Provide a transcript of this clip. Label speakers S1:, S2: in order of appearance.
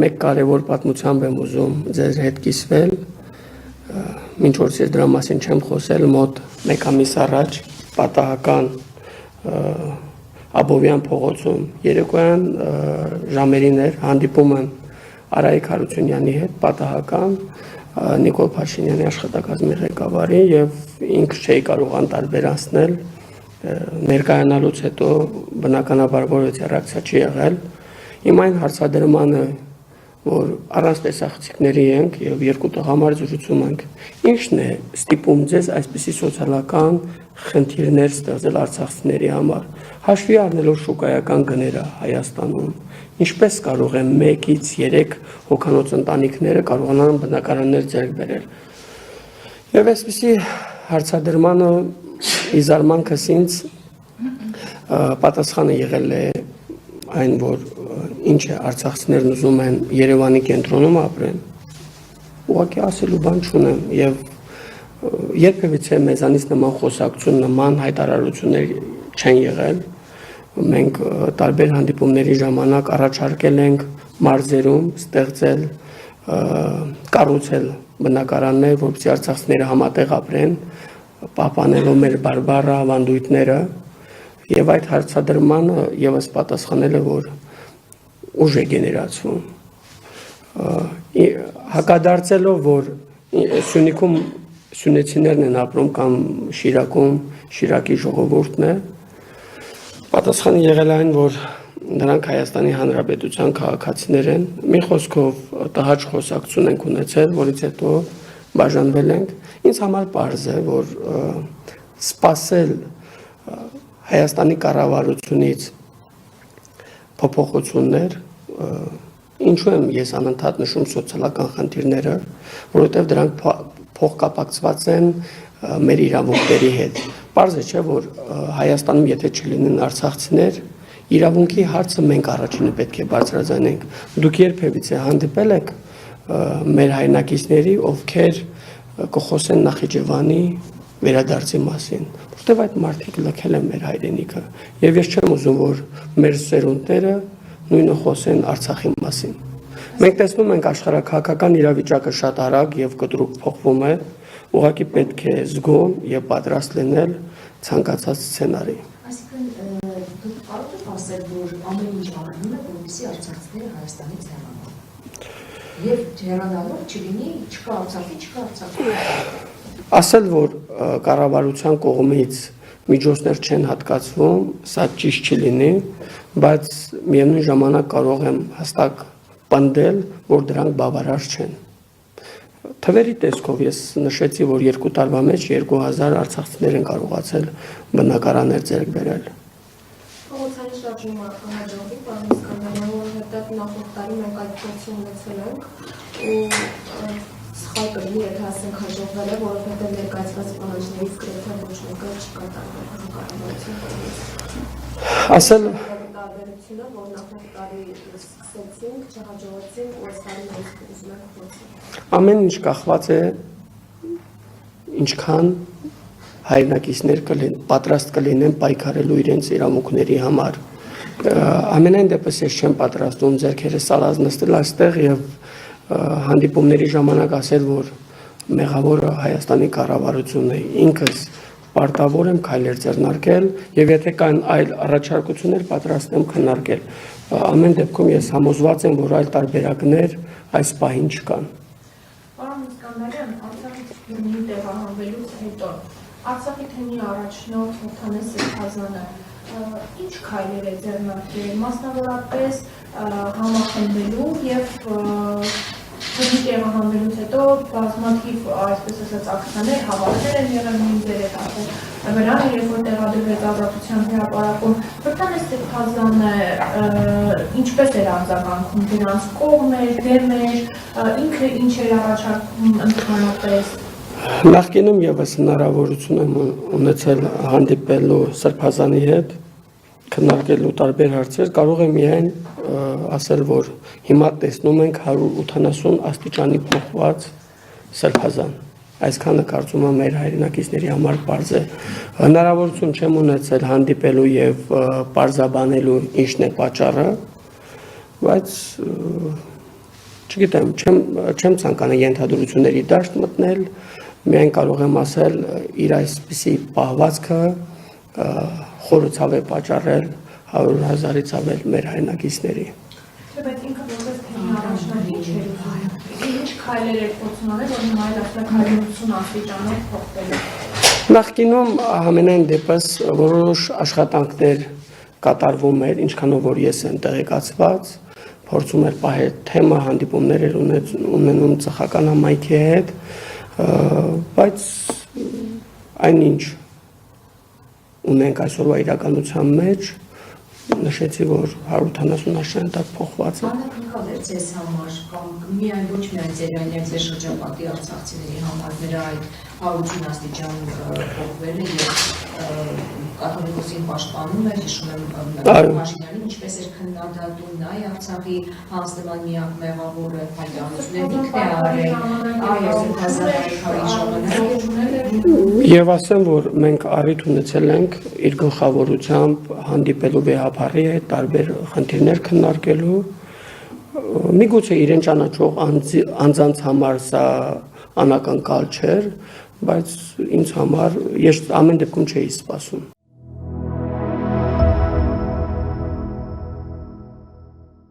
S1: մեկ կարևոր պատմությամբ եմ ուզում ձեր հետ կիսվել, մինչ որ ես դրա մասին չեմ խոսել, մոտ մեկ ամիս առաջ պատահական Աբովյան փողոցում երեկոյան ժամերին էր հանդիպում եմ Արայիկ Հարությունյանի հետ պատահական Նիկոլ Փաշինյանի աշխատակազմի ղեկավարի եւ ինքը չէի կարող անտարբեր ներկայանալուց հետո բնականաբար որևէ ռեակցիա չի եղել իմ այն հարցադրմանը որ առանց տեսախցիկների ենք եւ երկու տղամարդ զրուցում ենք ինչն է ստիպում ձեզ այսպիսի սոցիալական խնդիրներ ստեղծել արցախցիների համար հաշվի առնելով շուկայական գները Հայաստանում ինչպես կարող են 1-ից 3 հոգանոց ընտանիքները կարողանան բնակարաններ ձեռք բերել եւ այսպիսի հարցադրմանը իզարմանքս ինձ պատասխանը եղել է այն որ ինչ է արցախցիներն ուզում են Երևանի կենտրոնում ապրեն ուղղակի ասելու բան չունեմ եւ երբևիցե մեզանից նման խոսակցություն նման հայտարարություններ չեն եղել մենք տարբեր հանդիպումների ժամանակ առաջարկել ենք մարզերում ստեղծել կառուցել բնակարաններ որպեսզի արցախցիները համատեղ ապրեն պահպանելով մեր բարբառ ավանդույթները եւ այդ հարցադրմանը եւս պատասխանել է որ ուժ է գեներացվում հակադարձելով որ Սյունիքում սյունեցիներն են ապրում կամ Շիրակում Շիրակի ժողովուրդն է պատասխանը եղել այն որ նրանք Հայաստանի Հանրապետության քաղաքացիներ են մի խոսքով տհաճ խոսակցություն ենք ունեցել որից հետո բաժանվել ենք ինձ համար պարզ է որ սպասել Հայաստանի կառավարությունից փոփոխություններ ինչու եմ ես անընդհատ նշում սոցիալական խնդիրները որովհետև դրանք փոխկապակցված են մեր իրավունքների հետ պարզ է չէ որ Հայաստանում եթե չլինեն արցախցիներ իրավունքի հարցը մենք առաջինը պետք է բարձրաձայնենք դուք երբևիցե հանդիպել եք մեր հայրենակիցների ովքեր կխոսեն Նախիջևանի վերադարձի մասին որտեղ այդ մարդիկ լքել են մեր հայրենիքը եւ ես չեմ ուզում որ մեր սերունդները նույնը խոսեն Արցախի մասին մենք տեսնում ենք աշխարհակահաղական իրավիճակը շատ արագ եւ կտրուկ փոխվում է ուղղակի պետք է զգոն եւ պատրաստ լինել ցանկացած սցենարի
S2: այսինքն դուք կարող եք ասել որ ամեն ինչ անում է որպեսզի արցախցիները Հայաստանից հեռանան եւ հեռանալով չլինի չկա Արցախի
S1: ասել որ կառավարության կողմից միջոցներ չեն հատկացվում սա ճիշտ չլինի բայց միևնույն ժամանակ կարող եմ հստակ պնդել որ դրանք բավարար չեն թվերի տեսքով ես նշեցի որ 2 տարվա մեջ 2000 արցախցիներ են կարողացել բնակարաններ ձեռք բերել
S3: Փողոցային շարժումը հաջողվի պարոն Իսկանդարյան որովհետև նախորդ տարի մենք այդ փորձը ունեցել ենք ու սխալ կլինի եթե ասենք հաջողվել է որովհետև ներկայացված պահանջներից գրեթե ոչ մեկը չկատարվել կառավարության կողմից
S1: ասել
S3: տարբերությունը որ նախորդ տարի սկսեցինք չհաջողեցին ու այս տարի մենք ուզում ենք փորձել
S1: ամեն ինչ կախված է ինչքան հայրենակիցներ պատրաստ կլինեն պայքարելու իրենց իրավունքների համար ամենայն դեպս ես չեմ պատրաստում ձեռքերս սալած նստել այստեղ եւ հանդիպումների ժամանակ ասել որ մեղավորը Հայաստանի կառավարությունն է ինքս պարտավոր եմ քայլեր ձեռնարկել եւ եթե կան այլ առաջարկություններ պատրաստ եմ քննարկել ամեն դեպքում ես համոզված եմ որ այլ տարբերակներ այս պահին չկան
S3: Պարոն Իսկանդարյան Արցախից Գյումրի տեղահանվելուց հետո Արցախի թեմի առաջնորդ Հովհաննես Սրբազանը ինչ քայլեր է ձեռնարկել մասնավորապես համախմբելու եւ Թեմի տեղահանվելուց հետո բազմաթիվ այսպես ասած ակցիաներ հավաքներ են եղել նույնիսկ ասել վրանը երբ որ տեղադրվեց Ազատության հրապարակում Հովհաննես Սրբազանը ինչպես էր արձագանքում դրանց կողմ էր դեմ էր ինքը ինչ էր առաջարկում ընդհանրապես
S1: Նախկինում եւս հնարավորություն եմ ունեցել հանդիպելու Սրբազանի հետ քննարկելու տարբեր հարցեր կարող եմ միայն ասել որ հիմա տեսնում ենք 180 աստիճանի փոխված Սրբազան այսքանը կարծում եմ մեր հայրենակիցների համար պարզ է հնարավորություն չեմ ունեցել հանդիպելու եւ պարզաբանելու ինչն է պատճառը բայց Չգիտեմ, չեմ ցանկանում ենթադրությունների դաշտ մտնել, միայն կարող եմ ասել իր այսպիսի պահվածքը խորացավ է պատճառել 100,000-ից ավել մեր հայրենակիցների։
S3: Բայց ինքը որպես թեմի առաջնահերթ չէր ինչ քայլեր էր փորձում անել, որ հիմա այլ արտաքայլություն աստիճանով փոխվելու։
S1: Նախկինում ամենայն դեպս որոշ աշխատանքներ կատարվում էր, ինչքանով որ ես եմ տեղեկացված, փորձում էր պահել թեմը, հանդիպումներ էր ունենում ծխական համայնքի հետ, բայց այնինչ ունենք այսօրվա իրականության մեջ, նշեցի, որ 180 աշնանակ փոխված է։
S2: Անակնկալ էր ձեզ համար կամ միայն ոչ միայն ձեր, այլև ձեր շրջապատի արցախցիների համար նրա այդ 180 աստիճան փոխվելը եւ կաթողիկոսին պաշտպանում էր, հիշում եմ Փաշինյանին, ինչպես էր քննադատում նա Արցախի հանձնման միակ մեղավորը, հայտարարություններ ինքն է արել,
S1: Եվ ասեմ, որ մենք առիթ ունեցել ենք իր գլխավորությամբ հանդիպելու վեհապարի հետ, տարբեր խնդիրներ քննարկելու, միգուցե իրեն ճանաչող անձանց համար սա անակնկալ չէր, բայց ինձ համար ես ամեն դեպքում չէի սպասում։